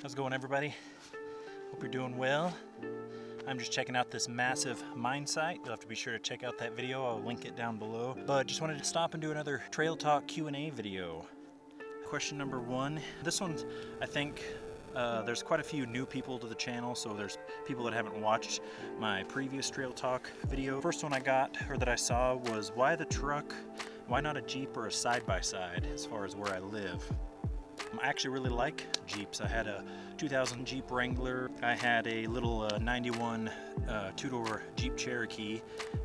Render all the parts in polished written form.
How's it going, everybody? Hope you're doing well. I'm just checking out this massive mine site. You'll have to be sure to check out that video. I'll link it down below. But just wanted to stop and do another Trail Talk Q&A video. Question number one. This one, I think there's quite a few new people to the channel, so there's people that haven't watched my previous Trail Talk video. First one I got, or that I saw, was why the truck? Why not a Jeep or a side-by-side as far as where I live? I actually really like Jeeps. I had a 2000 Jeep Wrangler. I had a little 91 two-door Jeep Cherokee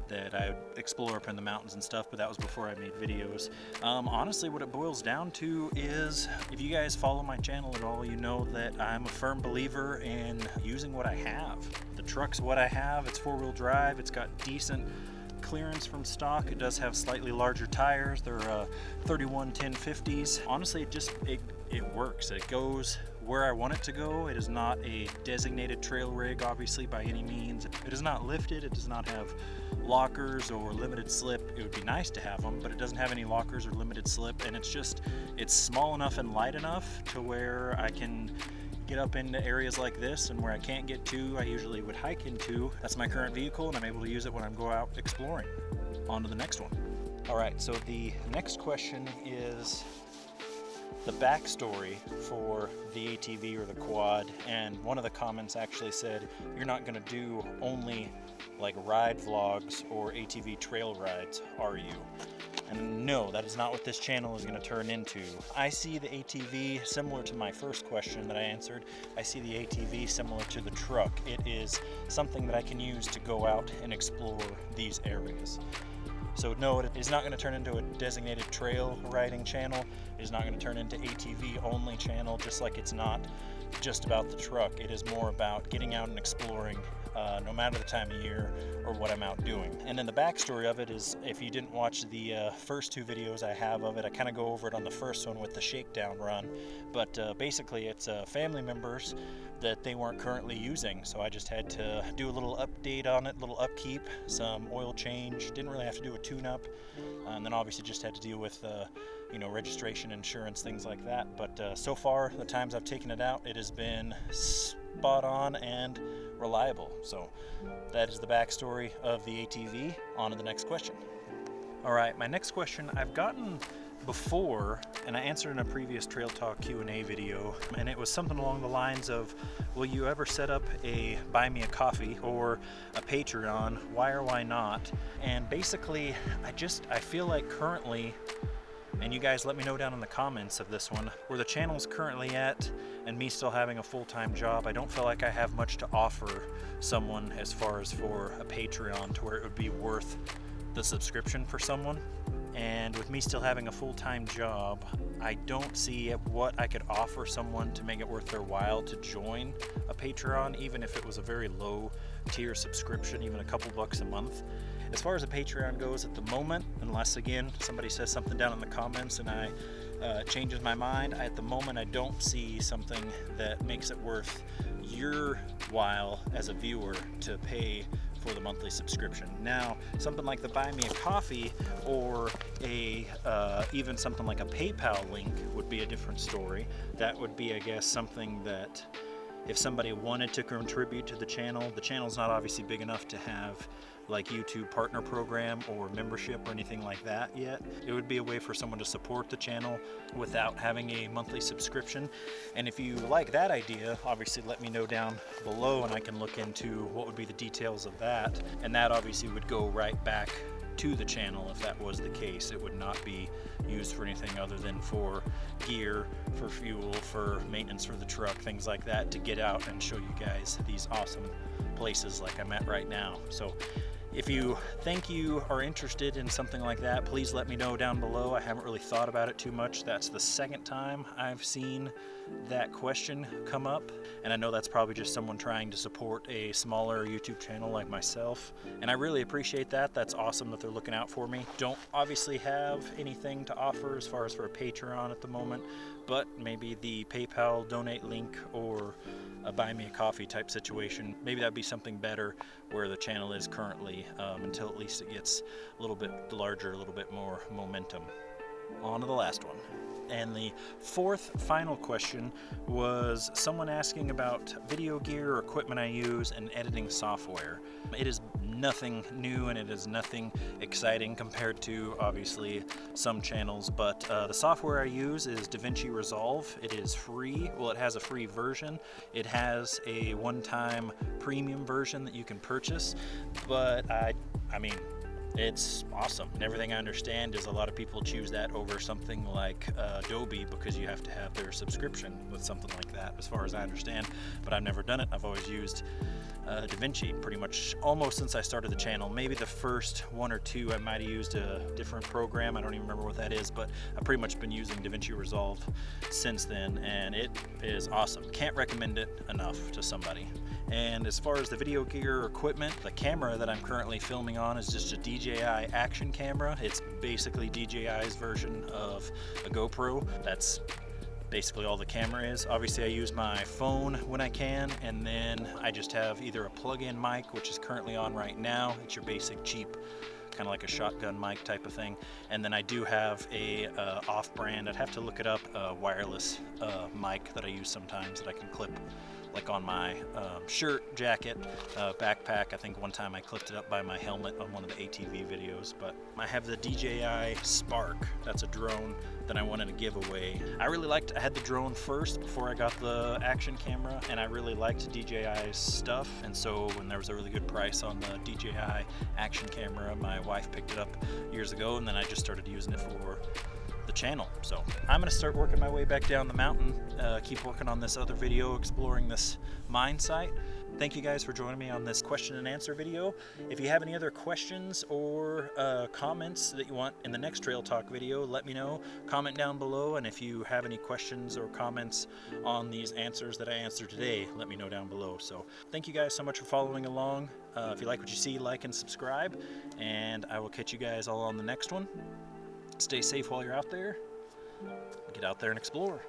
that I would explore up in the mountains and stuff, but that was before I made videos. Honestly, what it boils down to is, if you guys follow my channel at all, you know that I'm a firm believer in using what I have. The truck's what I have. It's four-wheel drive. It's got decent clearance from stock. It does have slightly larger tires. They're 31 1050s. Honestly, it works. It goes where I want it to go. It is not a designated trail rig, obviously, by any means. It is not lifted. It does not have lockers or limited slip. It would be nice to have them, but it doesn't have any lockers or limited slip, and it's small enough and light enough to where I can get up into areas like this, and where I can't get to, I usually would hike into. That's my current vehicle, and I'm able to use it when I go out exploring. On to the next one. All right, so the next question is the backstory for the ATV or the quad, and one of the comments actually said, you're not gonna do only like ride vlogs or ATV trail rides, are you? And no, that is not what this channel is going to turn into. I see the ATV similar to my first question that I answered. I see the ATV similar to the truck. It is something that I can use to go out and explore these areas. So no, it is not going to turn into a designated trail riding channel. It is not going to turn into ATV only channel, just like it's not just about the truck. It is more about getting out and exploring, no matter the time of year or what I'm out doing. And then the backstory of it is, if you didn't watch the first two videos I have of it, I kind of go over it on the first one with the shakedown run. But basically it's family members that they weren't currently using, so I just had to do a little update on it, a little upkeep, some oil change. Didn't really have to do a tune-up, and then obviously just had to deal with registration, insurance, things like that. But so far, the times I've taken it out, it has been spot on and reliable. So that is the backstory of the ATV. On to the next question. All right, my next question I've gotten before, and I answered in a previous Trail Talk Q&A video, and it was something along the lines of, will you ever set up a buy me a coffee or a Patreon? Why or why not? And basically, I feel like currently, and you guys let me know down in the comments of this one, where the channel's currently at, and me still having a full-time job, I don't feel like I have much to offer someone as far as for a Patreon to where it would be worth the subscription for someone. And with me still having a full-time job, I don't see what I could offer someone to make it worth their while to join a Patreon, even if it was a very low tier subscription, even a couple bucks a month. As far as a Patreon goes at the moment, unless again somebody says something down in the comments and I changes my mind, at the moment I don't see something that makes it worth your while as a viewer to pay for the monthly subscription. Now, something like the buy me a coffee or even something like a PayPal link would be a different story. That would be, I guess, something that if somebody wanted to contribute to the channel's not obviously big enough to have like YouTube partner program or membership or anything like that yet. It would be a way for someone to support the channel without having a monthly subscription. And if you like that idea, obviously let me know down below and I can look into what would be the details of that. And that obviously would go right back to the channel if that was the case. It would not be used for anything other than for gear, for fuel, for maintenance for the truck, things like that, to get out and show you guys these awesome places like I'm at right now. So if you think you are interested in something like that, please let me know down below. I haven't really thought about it too much. That's the second time I've seen that question come up, and I know that's probably just someone trying to support a smaller YouTube channel like myself, and I really appreciate that. That's awesome that they're looking out for me. Don't obviously have anything to offer as far as for a Patreon at the moment, but maybe the PayPal donate link or a buy me a coffee type situation, maybe that'd be something better where the channel is currently, until at least it gets a little bit larger, a little bit more momentum. On to the last one. And the fourth final question was someone asking about video gear or equipment I use and editing software. It is nothing new and it is nothing exciting compared to obviously some channels, but the software I use is Davinci Resolve. It is free. Well, it has a free version. It has a one-time premium version that you can purchase, but I mean, it's awesome. And everything I understand is a lot of people choose that over something like Adobe because you have to have their subscription with something like that, as far as I understand. But I've never done it. I've always used Davinci pretty much almost since I started the channel. Maybe the first one or two I might have used a different program. I don't even remember what that is, but I've pretty much been using Davinci Resolve since then, and it is awesome. Can't recommend it enough to somebody. And as far as the video gear or equipment, the camera that I'm currently filming on is just a DJI action camera. It's basically DJI's version of a GoPro. That's basically all the camera is. Obviously I use my phone when I can, and then I just have either a plug-in mic, which is currently on right now. It's your basic cheap kind of like a shotgun mic type of thing, and then I do have a off-brand, I'd have to look it up, wireless mic that I use sometimes that I can clip like on my shirt, jacket, backpack. I think one time I clipped it up by my helmet on one of the ATV videos. But I have the DJI Spark. That's a drone that I wanted to give away. I had the drone first before I got the action camera, and I really liked DJI's stuff, and so when there was a really good price on the DJI action camera, my wife picked it up years ago, and then I just started using it for the channel. So I'm gonna start working my way back down the mountain, keep working on this other video, exploring this mine site. Thank you guys for joining me on this question and answer video. If you have any other questions or comments that you want in the next Trail Talk video, let me know. Comment down below, and if you have any questions or comments on these answers that I answered today, let me know down below. So thank you guys so much for following along. If you like what you see, like and subscribe, and I will catch you guys all on the next one. Stay safe while you're out there. Get out there and explore.